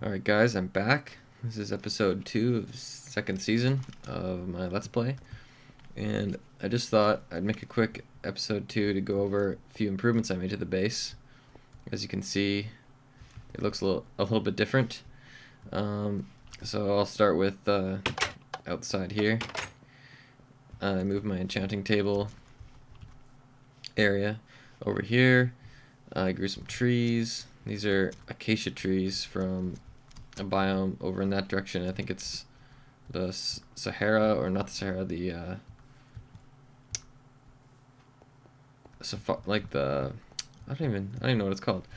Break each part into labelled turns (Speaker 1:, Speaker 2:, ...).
Speaker 1: Alright guys, I'm back. This is episode 2 of the second season of my Let's Play. And I just thought I'd make a quick episode 2 to go over a few improvements I made to the base. As you can see, it looks a little bit different. So I'll start with outside here. I moved my enchanting table area over here. I grew some trees. These are acacia trees from a biome over in that direction. I think it's the Sahara, or not the Sahara, the like the I don't even know what it's called,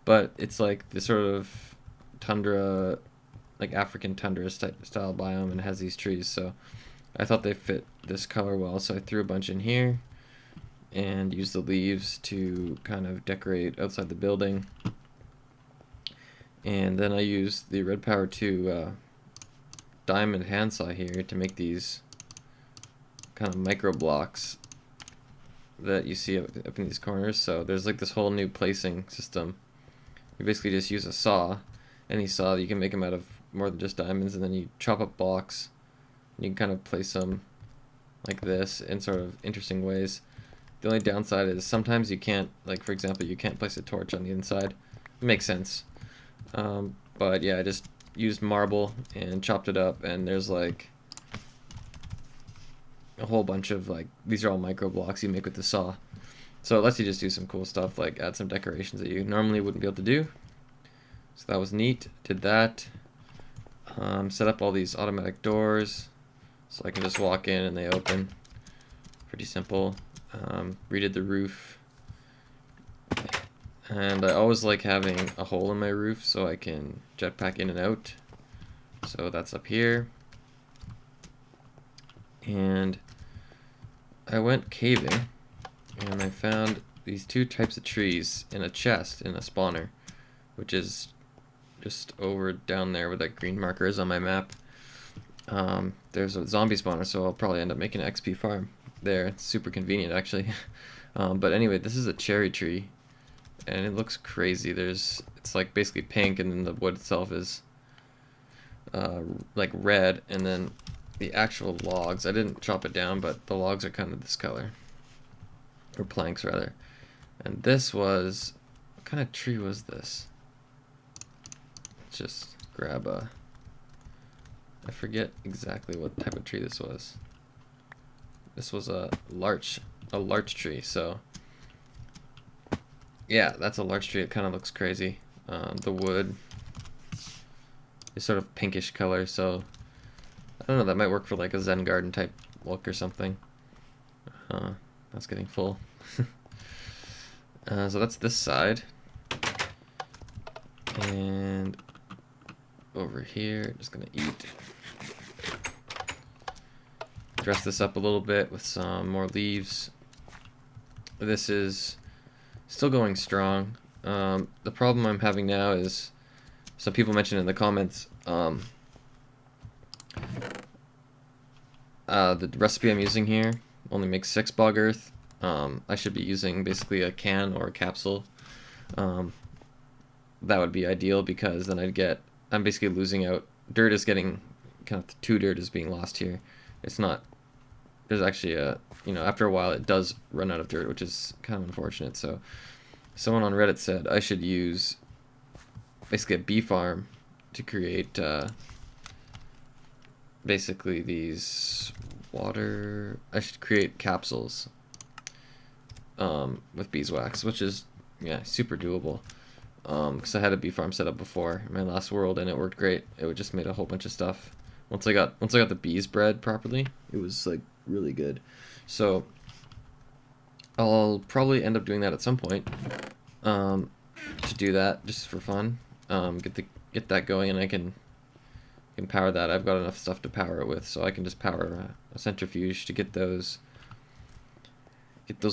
Speaker 1: but it's like the sort of tundra, like African tundra style biome, and it has these trees. So I thought they fit this color well, so I threw a bunch in here and used the leaves to kind of decorate outside the building. And then I used the Red Power 2 diamond handsaw here to make these kind of micro blocks that you see up in these corners. So there's like this whole new placing system. You basically just use a saw, any saw. You can make them out of more than just diamonds, and then you chop up blocks. And you can kind of place them like this in sort of interesting ways. The only downside is sometimes you can't, like for example, you can't place a torch on the inside. It makes sense. But yeah, I just used marble and chopped it up, and there's like a whole bunch of like, these are all micro blocks you make with the saw. So it lets you just do some cool stuff, like add some decorations that you normally wouldn't be able to do. So that was neat. Did that. Set up all these automatic doors so I can just walk in and they open. Pretty simple. Redid the roof. And I always like having a hole in my roof so I can jetpack in and out. So that's up here. And I went caving and I found these two types of trees in a chest in a spawner, which is just over down there where that green marker is on my map. There's a zombie spawner, so I'll probably end up making an XP farm there. It's super convenient actually. But anyway, this is a cherry tree. And it looks crazy. It's like basically pink, and then the wood itself is like red, and then the actual logs, I didn't chop it down, but the logs are kind of this color, or planks rather. And this was, what kind of tree was this? Let's just grab I forget exactly what type of tree this was. This was a larch tree. So yeah, that's a larch tree. It kind of looks crazy. The wood is sort of pinkish color, so I don't know, that might work for like a Zen garden type look or something. That's getting full. So that's this side. And over here, just gonna eat. Dress this up a little bit with some more leaves. This is still going strong. The problem I'm having now is, some people mentioned in the comments, the recipe I'm using here only makes 6 bog earth. I should be using basically a can or a capsule. That would be ideal, because then I'm basically losing out. Dirt is getting, kind of 2 dirt is being lost here. It's not, there's actually after a while it does run out of dirt, which is kind of unfortunate. So someone on Reddit said I should use basically a bee farm to create basically these I should create capsules with beeswax, which is, yeah, super doable. Because I had a bee farm set up before in my last world, and it worked great. It just made a whole bunch of stuff. Once I got the bees bred properly, it was like really good. So I'll probably end up doing that at some point. To do that just for fun. Get that going, and I can power that. I've got enough stuff to power it with, so I can just power a centrifuge to get those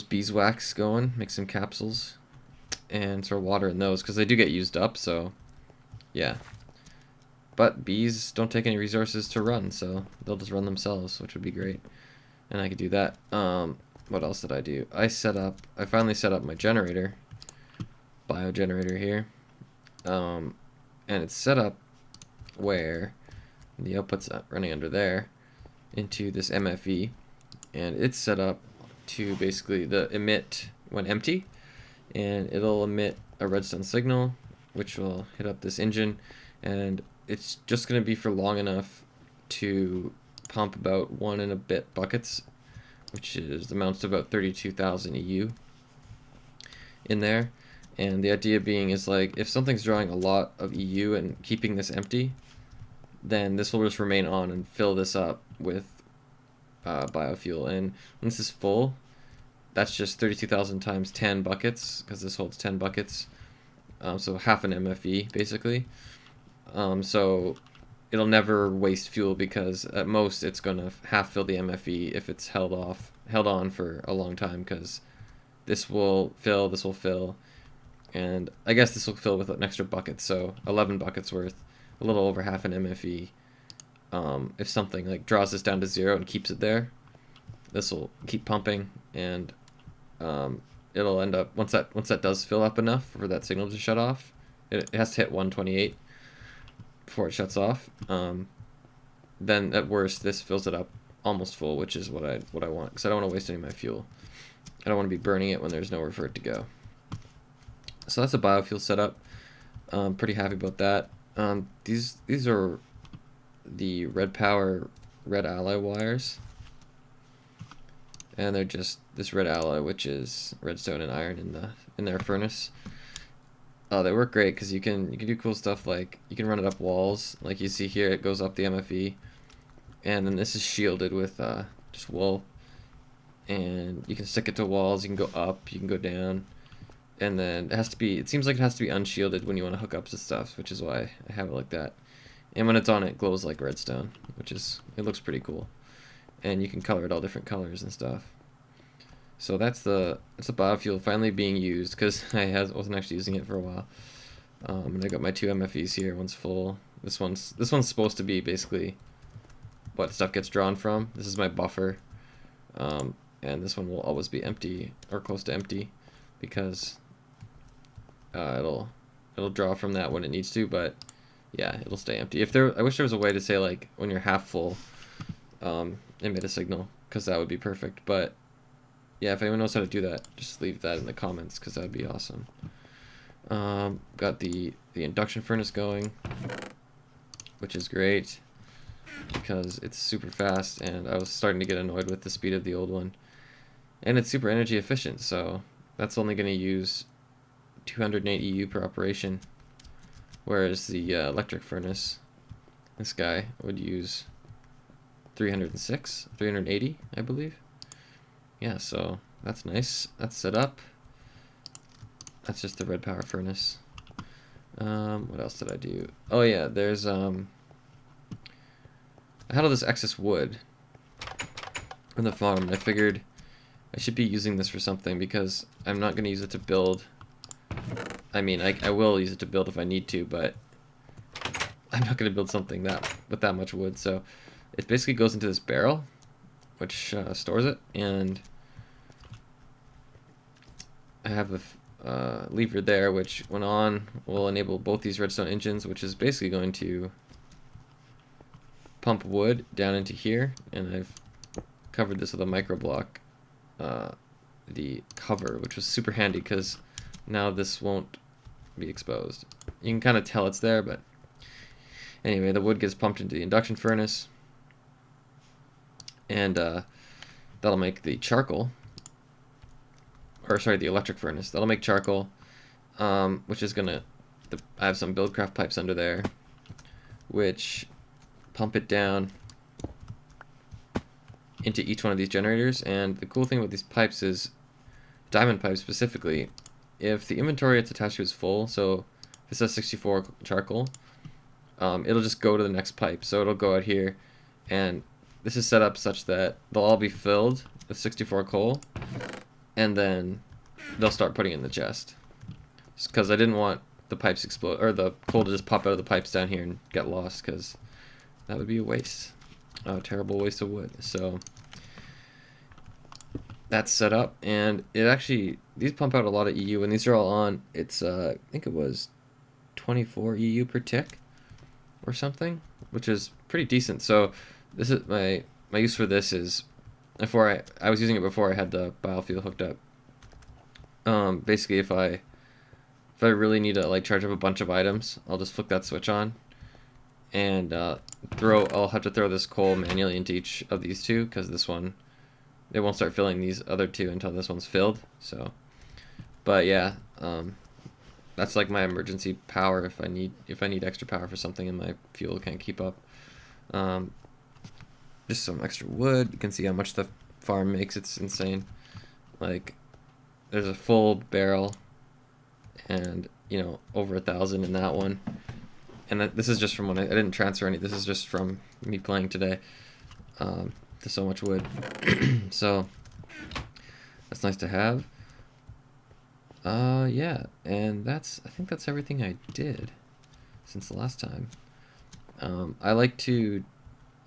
Speaker 1: beeswax going, make some capsules, and sort of water in those, because they do get used up. So yeah, but bees don't take any resources to run, so they'll just run themselves, which would be great. And I could do that. What else did I do? I finally set up my generator, biogenerator here, and it's set up where the output's running under there into this MFE, and it's set up to basically emit when empty, and it'll emit a redstone signal which will hit up this engine, and it's just going to be for long enough to pump about 1 and a bit buckets, which amounts to about 32,000 EU in there. And the idea being is, like, if something's drawing a lot of EU and keeping this empty, then this will just remain on and fill this up with biofuel. And when this is full, that's just 32,000 times 10 buckets, because this holds 10 buckets, so half an MFE basically. So it'll never waste fuel, because at most it's going to half fill the MFE if it's held on for a long time, because this will fill, and I guess this will fill with an extra bucket, so 11 buckets worth, a little over half an MFE. If something like draws this down to 0 and keeps it there, this will keep pumping, and it'll end up, once that does fill up enough for that signal to shut off, it has to hit 128 before it shuts off. Then at worst this fills it up almost full, which is what I want, because I don't want to waste any of my fuel. I don't want to be burning it when there's nowhere for it to go. So that's a biofuel setup. Pretty happy about that. These are the red power red alloy wires, and they're just this red alloy, which is redstone and iron in their furnace. They work great because you can do cool stuff, like you can run it up walls, like you see here. It goes up the MFE, and then this is shielded with just wool, and you can stick it to walls. You can go up, you can go down, and then it seems like it has to be unshielded when you want to hook up to stuff, which is why I have it like that. And when it's on, it glows like redstone, it looks pretty cool. And you can color it all different colors and stuff. So that's the biofuel finally being used, because I wasn't actually using it for a while. And I got my 2 MFEs here. One's full. This one's supposed to be basically what stuff gets drawn from. This is my buffer, and this one will always be empty or close to empty, because it'll draw from that when it needs to, but yeah, it'll stay empty. I wish there was a way to say, like, when you're half full, emit a signal, because that would be perfect. But yeah, if anyone knows how to do that, just leave that in the comments, because that would be awesome. Got the induction furnace going, which is great because it's super fast, and I was starting to get annoyed with the speed of the old one. And it's super energy efficient, so that's only going to use 208 EU per operation, whereas the electric furnace, this guy, would use 380, I believe. Yeah, so that's nice. That's set up. That's just the red power furnace. What else did I do? Oh yeah, there's I had all this excess wood from the farm, and I figured I should be using this for something, because I'm not going to use it to build. I mean, I will use it to build if I need to, but I'm not going to build something with that much wood. So it basically goes into this barrel, which stores it, and I have a lever there, which when on will enable both these redstone engines, which is basically going to pump wood down into here. And I've covered this with a micro block, the cover, which was super handy, because now this won't be exposed. You can kind of tell it's there, but anyway, the wood gets pumped into the induction furnace, and that'll make the charcoal, or sorry, the electric furnace. That'll make charcoal, which is gonna, I have some buildcraft pipes under there, which pump it down into each one of these generators. And the cool thing with these pipes is, diamond pipes specifically, if the inventory it's attached to is full, so if it says 64 charcoal, it'll just go to the next pipe. So it'll go out here, and this is set up such that they'll all be filled with 64 coal, and then they'll start putting it in the chest. Because I didn't want the pipes explode, or the coal to just pop out of the pipes down here and get lost, because that would be a waste. A terrible waste of wood. So that's set up, and these pump out a lot of EU, and these are all on. It's I think it was 24 EU per tick, or something, which is pretty decent. So this is my use for this is before I was using it before I had the biofuel hooked up. Basically, if I really need to like charge up a bunch of items, I'll just flick that switch on, and I'll have to throw this coal manually into each of these two, because this one, it won't start filling these other two until this one's filled. So, but yeah, that's like my emergency power if I need extra power for something and my fuel can't keep up. Just some extra wood. You can see how much the farm makes. It's insane. Like, there's a full barrel, and over 1,000 in that one. And this is just from when I didn't transfer any. This is just from me playing today. There's so much wood. So that's nice to have. Yeah, and I think that's everything I did since the last time. I like to,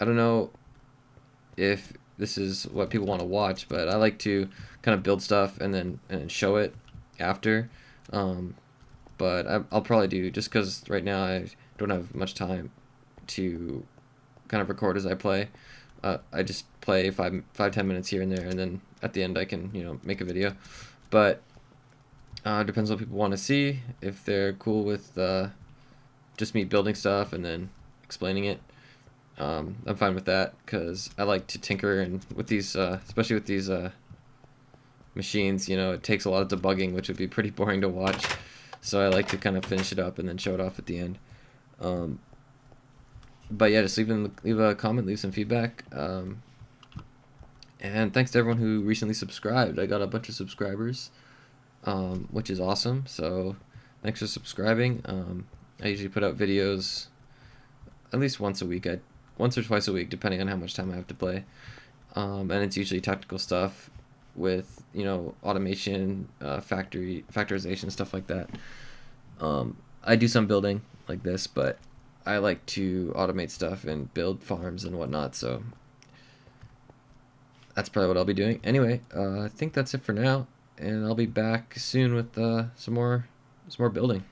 Speaker 1: I don't know if this is what people want to watch, but I like to kind of build stuff and then show it after. But I'll probably do, just because right now I don't have much time to kind of record as I play. I just play 5-10 minutes here and there, and then at the end I can make a video. But depends what people want to see. If they're cool with just me building stuff and then explaining it, I'm fine with that, because I like to tinker, and with these, especially with these machines, it takes a lot of debugging, which would be pretty boring to watch. So I like to kind of finish it up and then show it off at the end. But yeah, just leave a comment, leave some feedback. And thanks to everyone who recently subscribed. I got a bunch of subscribers, which is awesome. So thanks for subscribing. I usually put out videos at least once or twice a week, depending on how much time I have to play. And it's usually technical stuff with automation, factorization, stuff like that. I do some building like this, but I like to automate stuff and build farms and whatnot. So that's probably what I'll be doing. Anyway, I think that's it for now, and I'll be back soon with some more building.